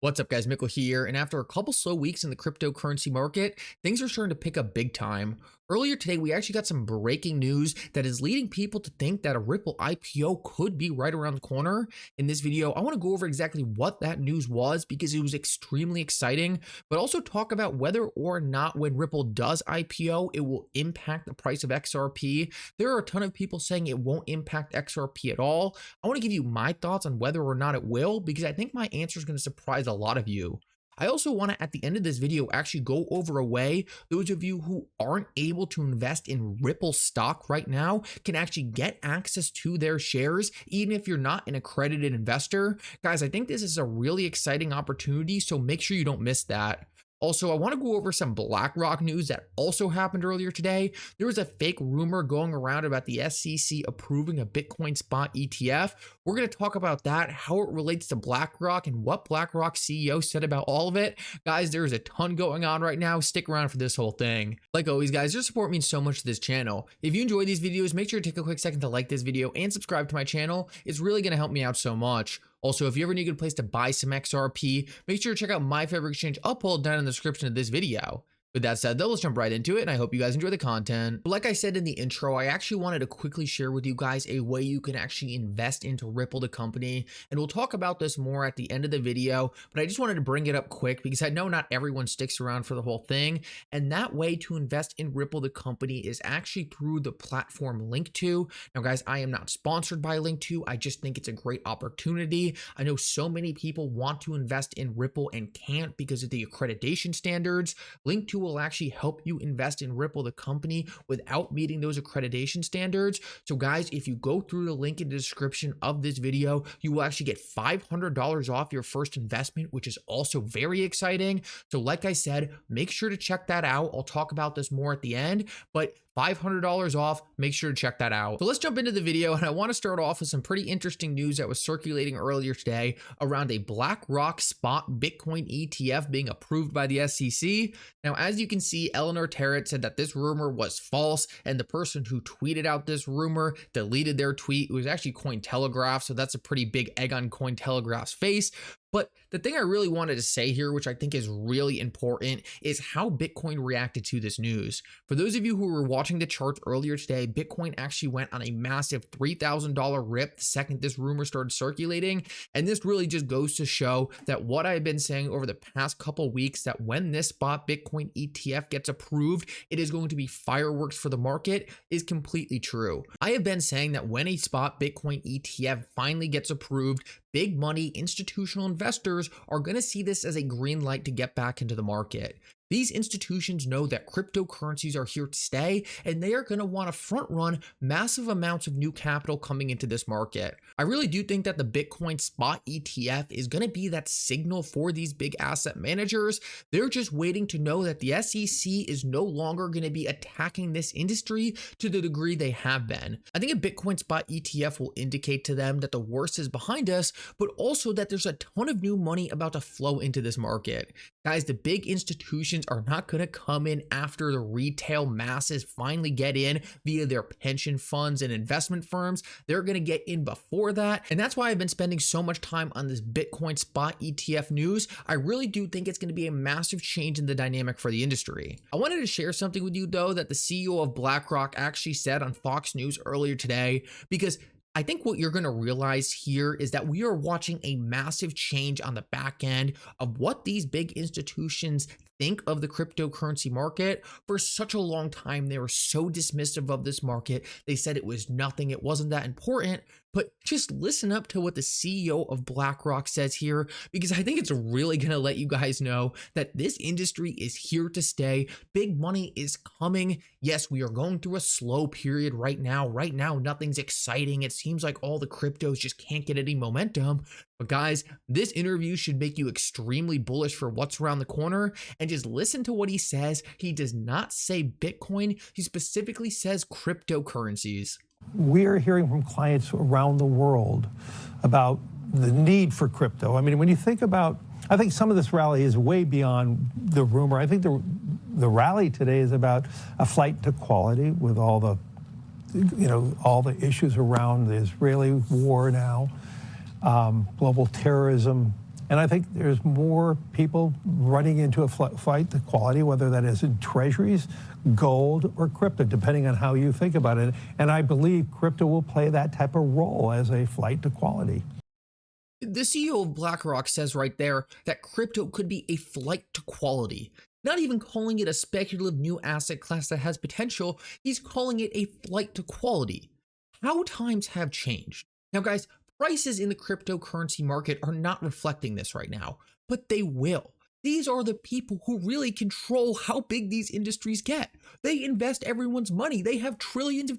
What's up, guys? Mickle here, and after a couple slow weeks in the cryptocurrency market, things are starting to pick up big time. Earlier today, we actually got some breaking news that is leading people to think that a Ripple IPO could be right around the corner. In this video, I want to go over exactly what that news was because it was extremely exciting, but also talk about whether or not when Ripple does IPO, it will impact the price of XRP. There are a ton of people saying it won't impact XRP at all. I want to give you my thoughts on whether or not it will, because I think my answer is going to surprise a lot of you. I also want to, at the end of this video, actually go over a way those of you who aren't able to invest in Ripple stock right now can actually get access to their shares, even if you're not an accredited investor. Guys, I think this is a really exciting opportunity, so make sure you don't miss that. Also, I want to go over some BlackRock news that also happened earlier today. There was a fake rumor going around about the SEC approving a Bitcoin spot ETF. We're going to talk about that, how it relates to BlackRock, and what BlackRock's CEO said about all of it. Guys, there's a ton going on right now. Stick around for this whole thing. Like always, guys, your support means so much to this channel. If you enjoy these videos, make sure to take a quick second to like this video and subscribe to my channel. It's really going to help me out so much. Also, if you ever need a good place to buy some XRP, make sure to check out my favorite exchange. I'll pull it down in the description of this video. With that said, though, let's jump right into it, and I hope you guys enjoy the content. Like I said in the intro, I actually wanted to quickly share with you guys a way you can actually invest into Ripple, the company, and we'll talk about this more at the end of the video, but I just wanted to bring it up quick because I know not everyone sticks around for the whole thing, and that way to invest in Ripple, the company, is actually through the platform Link2. Now, guys, I am not sponsored by Link2. I just think it's a great opportunity. I know so many people want to invest in Ripple and can't because of the accreditation standards. Link2 will actually help you invest in Ripple, the company, without meeting those accreditation standards. So guys, if you go through the link in the description of this video, you will actually get $500 off your first investment, which is also very exciting. So like I said, make sure to check that out. I'll talk about this more at the end, but $500 off, make sure to check that out. So let's jump into the video, and I want to start off with some pretty interesting news that was circulating earlier today around a BlackRock spot Bitcoin ETF being approved by the SEC. Now, as you can see, Eleanor Terrett said that this rumor was false, and the person who tweeted out this rumor deleted their tweet. It was actually Cointelegraph, so that's a pretty big egg on Cointelegraph's face. But the thing I really wanted to say here, which I think is really important, is how Bitcoin reacted to this news. For those of you who were watching the charts earlier today, Bitcoin actually went on a massive $3,000 rip the second this rumor started circulating. And this really just goes to show that what I've been saying over the past couple weeks, that when this spot Bitcoin ETF gets approved, it is going to be fireworks for the market, is completely true. I have been saying that when a spot Bitcoin ETF finally gets approved, big money institutional investors are going to see this as a green light to get back into the market. These institutions know that cryptocurrencies are here to stay, and they are going to want to front run massive amounts of new capital coming into this market. I really do think that the Bitcoin spot ETF is going to be that signal for these big asset managers. They're just waiting to know that the SEC is no longer going to be attacking this industry to the degree they have been. I think a Bitcoin spot ETF will indicate to them that the worst is behind us, but also that there's a ton of new money about to flow into this market. Guys, the big institutions are not going to come in after the retail masses finally get in via their pension funds and investment firms. They're going to get in before that. And that's why I've been spending so much time on this Bitcoin spot ETF news. I really do think it's going to be a massive change in the dynamic for the industry. I wanted to share something with you, though, that the CEO of BlackRock actually said on Fox News earlier today, because I think what you're going to realize here is that we are watching a massive change on the back end of what these big institutions think of the cryptocurrency market. For such a long time, they were so dismissive of this market. They said it was nothing, it wasn't that important. But just listen up to what the CEO of BlackRock says here, because I think it's really going to let you guys know that this industry is here to stay. Big money is coming. Yes, we are going through a slow period right now. Right now, nothing's exciting. It seems like all the cryptos just can't get any momentum. But guys, this interview should make you extremely bullish for what's around the corner. And just listen to what he says. He does not say Bitcoin. He specifically says cryptocurrencies. We are hearing from clients around the world about the need for crypto. I mean, when you think about, I think some of this rally is way beyond the rumor. I think the rally today is about a flight to quality with all the, all the issues around the Israeli war now, global terrorism, And I think there's more people running into a fight to quality, whether that is in treasuries, gold, or crypto, depending on how you think about it. And I believe crypto will play that type of role as a flight to quality. The CEO of BlackRock says right there that crypto could be a flight to quality. Not even calling it a speculative new asset class that has potential, he's calling it a flight to quality. How times have changed. Now, guys, prices in the cryptocurrency market are not reflecting this right now, but they will. These are the people who really control how big these industries get. They invest everyone's money. They have trillions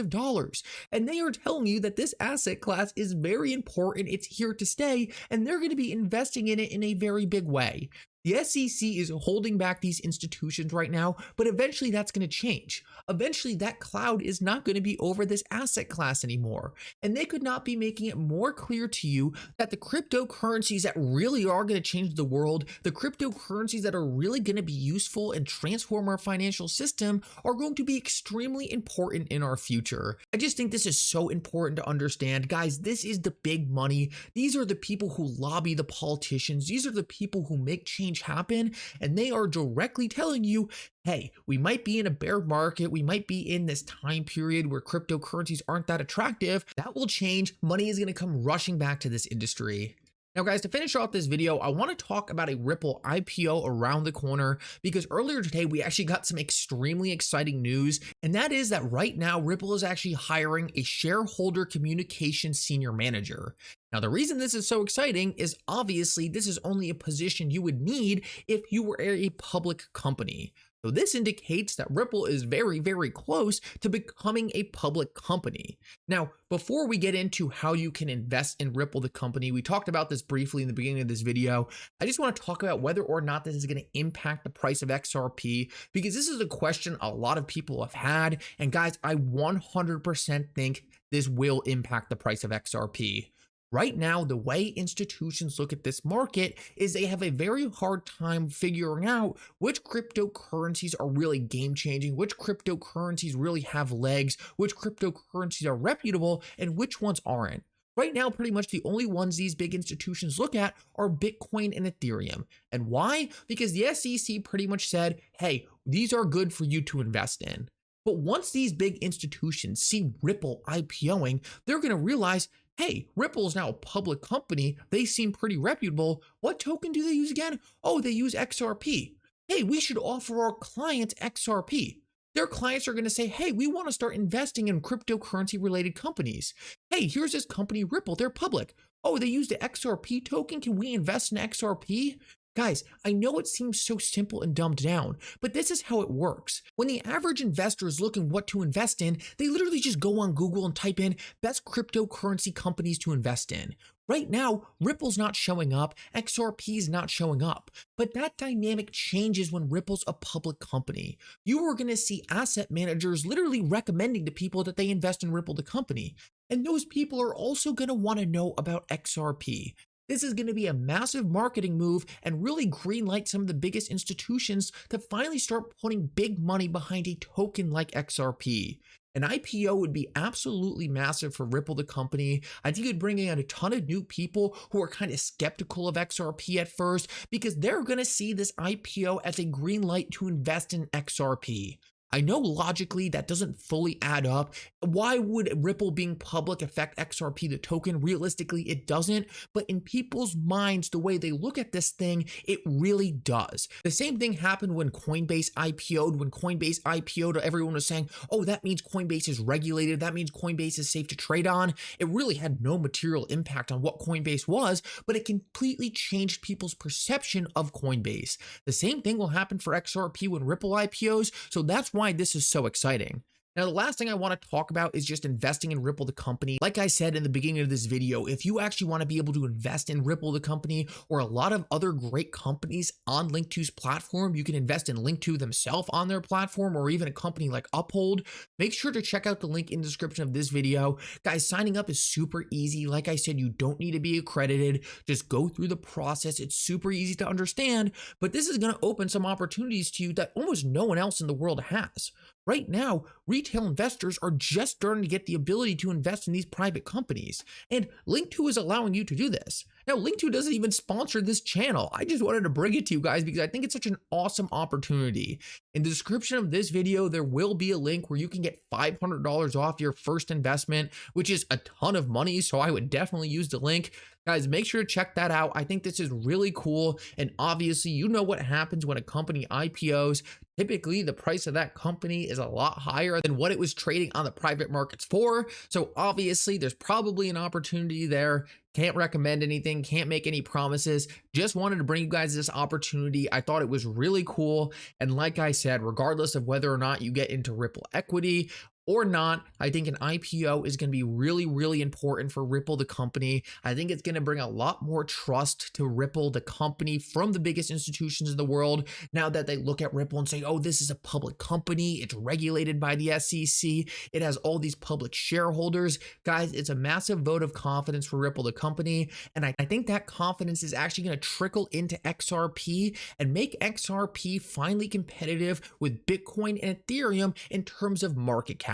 of dollars. And they are telling you that this asset class is very important. It's here to stay. And they're going to be investing in it in a very big way. The SEC is holding back these institutions right now, but eventually that's going to change. Eventually that cloud is not going to be over this asset class anymore. And they could not be making it more clear to you that the cryptocurrencies that really are going to change the world, the cryptocurrencies that are really going to be useful and transform our financial system are going to be extremely important in our future. I just think this is so important to understand. Guys, this is the big money. These are the people who lobby the politicians. These are the people who make change happen, and they are directly telling you, hey, we might be in a bear market, we might be in this time period where cryptocurrencies aren't that attractive. That will change. Money is going to come rushing back to this industry. Now, guys, to finish off this video, I want to talk about a Ripple IPO around the corner, because earlier today we actually got some extremely exciting news, and that is that right now Ripple is actually hiring a shareholder communication senior manager. Now, the reason this is so exciting is obviously this is only a position you would need if you were a public company. So this indicates that Ripple is very, very close to becoming a public company. Now, before we get into how you can invest in Ripple, the company, we talked about this briefly in the beginning of this video. I just want to talk about whether or not this is going to impact the price of XRP, because this is a question a lot of people have had. And guys, I 100% think this will impact the price of XRP. Right now, the way institutions look at this market is they have a very hard time figuring out which cryptocurrencies are really game-changing, which cryptocurrencies really have legs, which cryptocurrencies are reputable, and which ones aren't. Right now, pretty much the only ones these big institutions look at are Bitcoin and Ethereum. And why? Because the SEC pretty much said, hey, these are good for you to invest in. But once these big institutions see Ripple IPOing, they're going to realize, hey, Ripple is now a public company. They seem pretty reputable. What token do they use again? Oh, they use XRP. Hey, we should offer our clients XRP. Their clients are going to say, hey, we want to start investing in cryptocurrency related companies. Hey, here's this company, Ripple. They're public. Oh, they used the XRP token. Can we invest in XRP? Guys, I know it seems so simple and dumbed down, but this is how it works. When the average investor is looking what to invest in, they literally just go on Google and type in best cryptocurrency companies to invest in. Right now, Ripple's not showing up, XRP's not showing up, but that dynamic changes when Ripple's a public company. You are going to see asset managers literally recommending to people that they invest in Ripple the company, and those people are also going to want to know about XRP. This is going to be a massive marketing move and really greenlight some of the biggest institutions to finally start putting big money behind a token like XRP. An IPO would be absolutely massive for Ripple, the company. I think it would bring in a ton of new people who are kind of skeptical of XRP at first, because they're going to see this IPO as a green light to invest in XRP. I know logically that doesn't fully add up. Why would Ripple being public affect XRP, the token? Realistically, it doesn't. But in people's minds, the way they look at this thing, it really does. The same thing happened when Coinbase IPO'd. When Coinbase IPO'd, everyone was saying, oh, that means Coinbase is regulated. That means Coinbase is safe to trade on. It really had no material impact on what Coinbase was, but it completely changed people's perception of Coinbase. The same thing will happen for XRP when Ripple IPOs. So that's why this is so exciting. Now, the last thing I want to talk about is just investing in Ripple, the company. Like I said in the beginning of this video, if you actually want to be able to invest in Ripple, the company, or a lot of other great companies on Link2's platform, you can invest in Link2 themselves on their platform, or even a company like Uphold. Make sure to check out the link in the description of this video. Guys, signing up is super easy. Like I said, you don't need to be accredited. Just go through the process. It's super easy to understand, but this is going to open some opportunities to you that almost no one else in the world has. Right now, retail investors are just starting to get the ability to invest in these private companies, and Link2 is allowing you to do this. Now, Link2 doesn't even sponsor this channel. I just wanted to bring it to you guys because I think it's such an awesome opportunity. In the description of this video, there will be a link where you can get $500 off your first investment, which is a ton of money. So I would definitely use the link. Guys, make sure to check that out. I think this is really cool. And obviously, you know what happens when a company IPOs. Typically, the price of that company is a lot higher than what it was trading on the private markets for. So obviously, there's probably an opportunity there. Can't recommend anything, can't make any promises. Just wanted to bring you guys this opportunity. I thought it was really cool. And like I said, regardless of whether or not you get into Ripple equity or not, I think an IPO is going to be really, really important for Ripple, the company. I think it's going to bring a lot more trust to Ripple, the company, from the biggest institutions in the world. Now that they look at Ripple and say, oh, this is a public company, it's regulated by the SEC, it has all these public shareholders. Guys, it's a massive vote of confidence for Ripple, the company. And I think that confidence is actually going to trickle into XRP and make XRP finally competitive with Bitcoin and Ethereum in terms of market cap.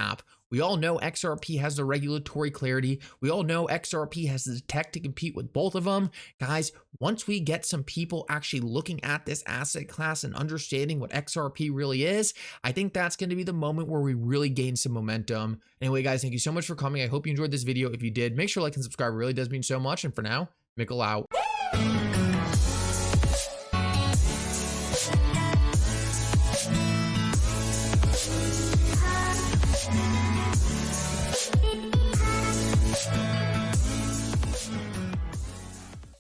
We all know XRP has the regulatory clarity. We all know XRP has the tech to compete with both of them. Guys, once we get some people actually looking at this asset class and understanding what XRP really is, I think that's going to be the moment where we really gain some momentum. Anyway, guys, thank you so much for coming. I hope you enjoyed this video. If you did, make sure to like and subscribe. It really does mean so much. And for now, Mickle out.